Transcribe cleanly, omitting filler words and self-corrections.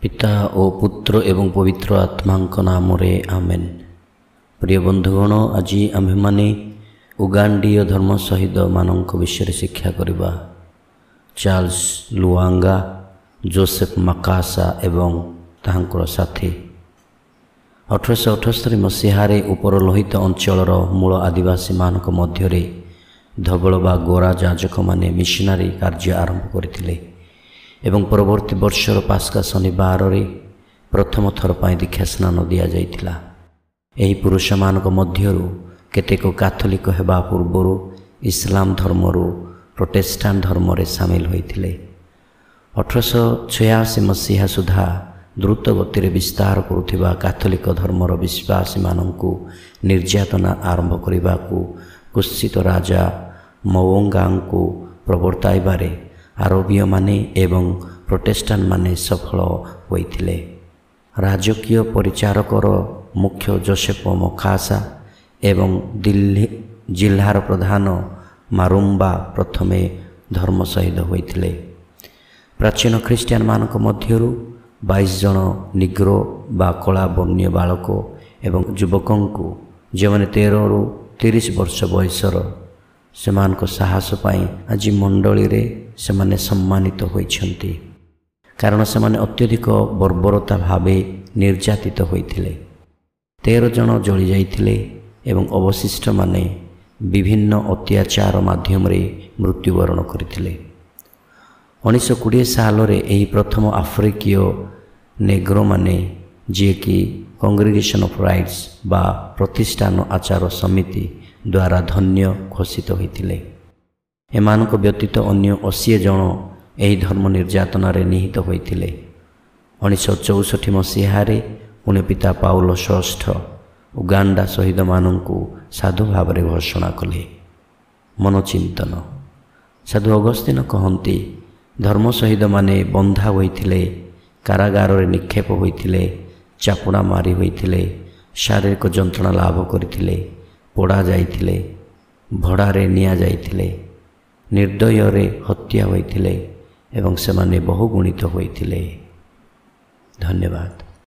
पिता ओ पुत्र एवं पवित्र आत्मांक नामरे आमेन। प्रिय बंधुगण, आज आम्भे माने उगांडीय धर्म शहीद मानक विषय शिक्षा करिबा। चार्ल्स लुआंगा, जोसेफ मकासा एवं ताहांकर साथी 1878 मसीहारे उपरलोहित अंचलर मूल आदिवासी मानक मध्यरे धवल बा गोरा जाजक माने मिशनारी कार्य आरंभ करथिले एवं परवर्ती वर्षर पास्का शनिवार प्रथम थर पाई दीक्षा स्नान दिया जाइथिला। एही पुरुष मानक मध्यरु केतेक कैथोलिक हेबा पूर्वरु इस्लाम धर्मरु प्रोटेस्टांट धर्म रे शामिल होइथिले। 1886 मसीहा सुधा द्रुत गति विस्तार करुथिबा कैथोलिक धर्मर विश्वासी मानंकु निर्यातना आरंभ करिबाकु कुत्सित राजा मवोंगांकु प्रवर्ताइबारे आरबीय माने एवं प्रोटेस्टांट माने सफल होइथिले। राजकीय परिचारकर मुख्य जोसेफ मकासा एवं दिल्ली जिल्लार प्रधान मारुम्बा प्रथमे धर्म शहीद होइथिले। प्राचीन ख्रीस्टियान मानक मध्यरु 22 जन निग्रो बा कला वर्णीय बालक एवं युवकंकु जेमाने 13 रु 30 वर्ष बयसर सेमानक साहस पाई आज मंडली रे सेमाने सम्मानित होइछन्ति, कारण सेमाने अत्यधिक बर्बरता भावे निर्यातित होइथिले। 13 जन जली जाइथिले एवं अवशिष्ट माने विभिन्न अत्याचार माध्यम रे मृत्युवरण करथिले। 1920 साल रे एही प्रथम आफ्रिकीय नेग्रो माने जे कि कांग्रेगेशन ऑफ राइट्स बा प्रतिष्ठान आचार समिति द्वारा धन्य घोषित होइथिले। एमानक व्यतीत अन्य 80 जन एही धर्म निर्यातना रे निहित होइथिले। 1964 मसीहारे पुणे पिता पाउलो षष्ठ उगांडा शहीद मानंकु साधु भाव रे घोषणा कले। मनोचिंतन। साधु अगस्तीन कहंती, धर्म शहीद माने बंधा होइथिले, कारागार रे निक्षेप होइथिले, चापुड़ा मारी होइथिले, शारीरिक जंत्रणा लाभ करथिले, पोड़ा जाइथिले, भड़ारे निया जाइथिले, निर्दय रे हत्या होइथिले एवं सेमाने बहुगुणित होइथिले। धन्यवाद।